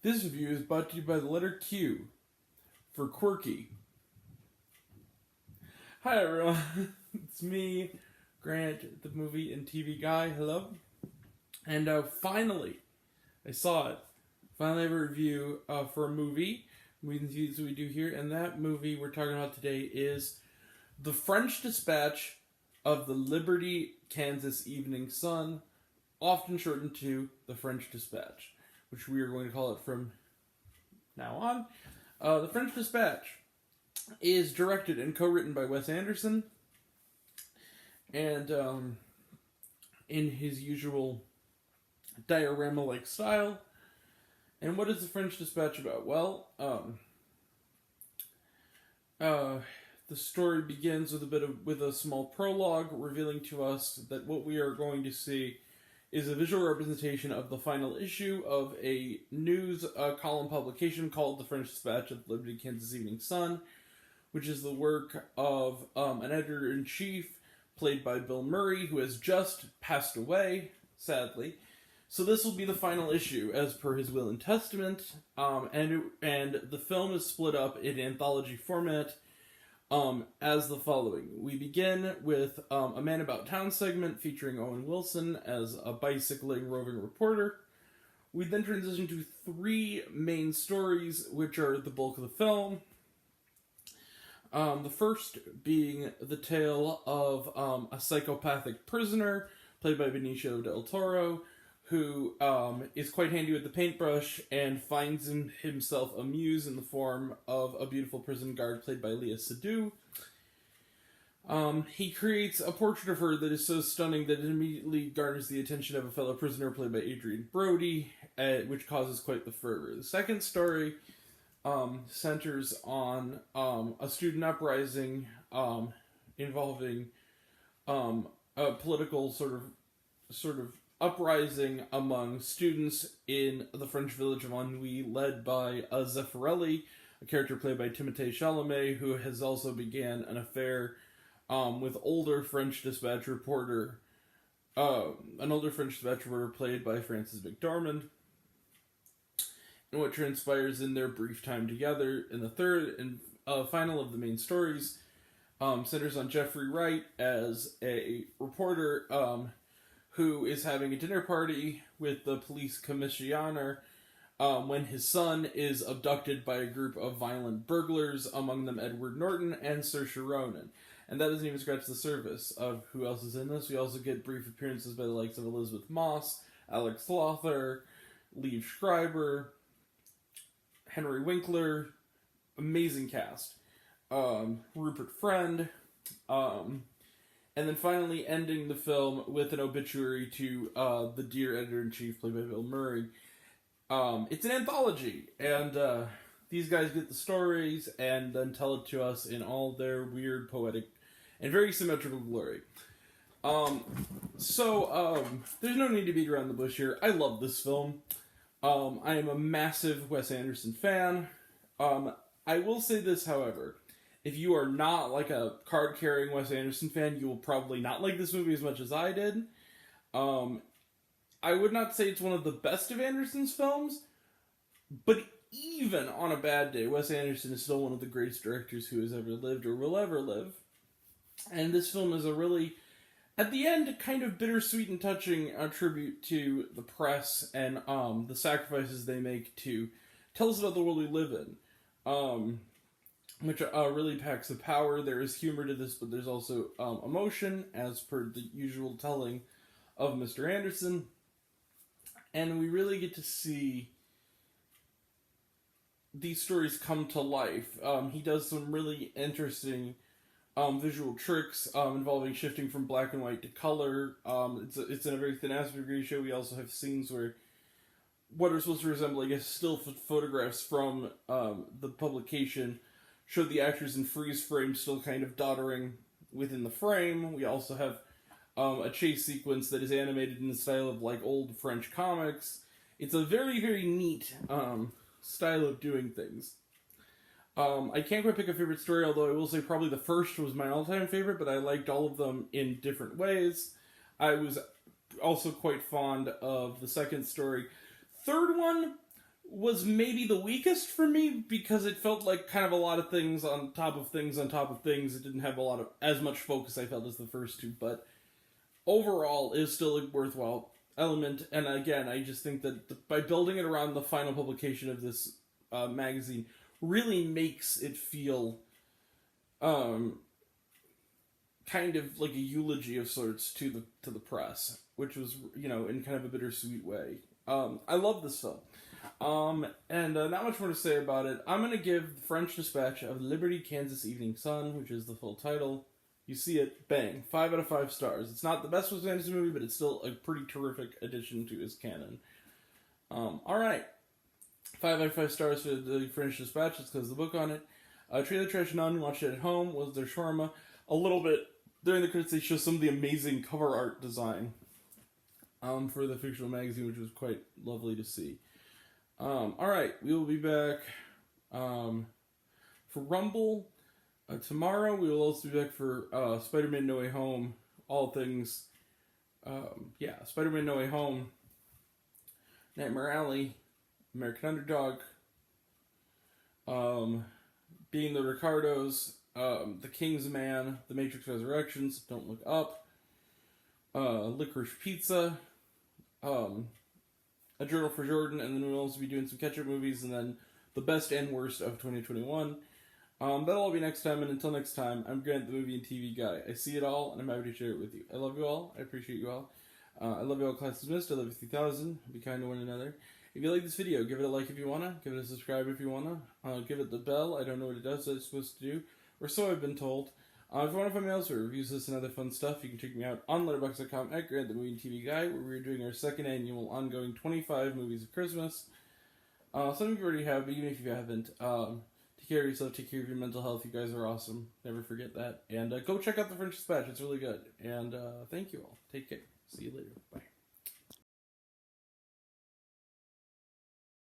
This review is brought to you by the letter Q for quirky. Hi everyone, it's me, Grant, the movie and TV guy. Hello. And finally, I saw it. Finally, I have a review for a movie. We do here, and that movie we're talking about today is The French Dispatch of the Liberty, Kansas Evening Sun, often shortened to The French Dispatch, which we are going to call it from now on. The French Dispatch is directed and co-written by Wes Anderson, and in his usual diorama-like style. And what is The French Dispatch about? Well, the story begins with a small prologue revealing to us that what we are going to see is a visual representation of the final issue of a news column publication called The French Dispatch of the Liberty, Kansas Evening Sun, which is the work of an editor-in-chief played by Bill Murray, who has just passed away, sadly. So this will be the final issue, as per his will and testament, and the film is split up in anthology format as the following. We begin with a Man About Town segment featuring Owen Wilson as a bicycling roving reporter. We then transition to three main stories, which are the bulk of the film. The first being the tale of a psychopathic prisoner, played by Benicio del Toro, who is quite handy with the paintbrush and finds himself a muse in the form of a beautiful prison guard played by Léa Seydoux. He creates a portrait of her that is so stunning that it immediately garners the attention of a fellow prisoner played by Adrian Brody, which causes quite the fervor. The second story centers on a student uprising involving a political sort of uprising among students in the French village of Ennui, led by Zeffirelli, a character played by Timothée Chalamet, who has also began an affair with an older French Dispatch reporter played by Frances McDormand. And what transpires in their brief time together. In the third and final of the main stories centers on Jeffrey Wright as a reporter who is having a dinner party with the police commissioner when his son is abducted by a group of violent burglars, among them Edward Norton and Saoirse Ronan. And that doesn't even scratch the surface of who else is in this. We also get brief appearances by the likes of Elizabeth Moss, Alex Lothar, Liev Schreiber, Henry Winkler, amazing cast, Rupert Friend, and then finally ending the film with an obituary to the dear editor-in-chief played by Bill Murray. It's an anthology, and these guys get the stories and then tell it to us in all their weird, poetic, and very symmetrical glory. So there's no need to beat around the bush here. I love this film. I am a massive Wes Anderson fan. I will say this, however. If you are not like a card-carrying Wes Anderson fan, you will probably not like this movie as much as I did. I would not say it's one of the best of Anderson's films, but even on a bad day, Wes Anderson is still one of the greatest directors who has ever lived or will ever live. And this film is a really, at the end, kind of bittersweet and touching tribute to the press and the sacrifices they make to tell us about the world we live in. Which really packs the power. There is humor to this, but there's also emotion, as per the usual telling of Mr. Anderson. And we really get to see these stories come to life. He does some really interesting visual tricks involving shifting from black and white to color. It's in a very thin aspect ratio. We also have scenes where what are supposed to resemble, I guess, still photographs from the publication show the actors in freeze frame still kind of doddering within the frame. We also have a chase sequence that is animated in the style of like old French comics. It's a very, very neat style of doing things. I can't quite pick a favorite story, although I will say probably the first was my all-time favorite, but I liked all of them in different ways. I was also quite fond of the second story. Third one was maybe the weakest for me because it felt like kind of a lot of things on top of things on top of things. It didn't have a lot of as much focus I felt as the first two, but overall is still a worthwhile element. And again, I just think that by building it around the final publication of this magazine really makes it feel kind of like a eulogy of sorts to the press, which was, in kind of a bittersweet way. I love this film. And not much more to say about it. I'm going to give The French Dispatch of the Liberty, Kansas Evening Sun, which is the full title. You see it, bang, 5 out of 5 stars. It's not the best Wes Anderson movie, but it's still a pretty terrific addition to his canon. Alright. 5 out of 5 stars for The French Dispatch. It's because of the book on it. Trailer Trash None, watched it at home, was their shawarma. A little bit, during the credits, they show some of the amazing cover art design for the fictional magazine, which was quite lovely to see. Alright, we will be back for Rumble tomorrow. We will also be back for Spider-Man No Way Home. All things, Spider-Man No Way Home, Nightmare Alley, American Underdog, Being the Ricardos, The King's Man, The Matrix Resurrections, Don't Look Up, Licorice Pizza, A Journal for Jordan, and then we'll also be doing some catch-up movies, and then the best and worst of 2021. That'll all be next time, and until next time, I'm Grant, the movie and TV guy. I see it all, and I'm happy to share it with you. I love you all. I appreciate you all. I love you all, class dismissed. I love you 3000. Be kind to one another. If you like this video, give it a like if you wanna. Give it a subscribe if you wanna. Give it the bell. I don't know what it does that it's supposed to do, or so I've been told. If you want to find me elsewhere, reviews, this, and other fun stuff, you can check me out on Letterboxd.com at Grant, the movie and TV guy, where we're doing our second annual ongoing 25 movies of Christmas. Some of you already have, but even if you haven't, take care of yourself, take care of your mental health. You guys are awesome. Never forget that. And go check out The French Dispatch. It's really good. And thank you all. Take care. See you later. Bye.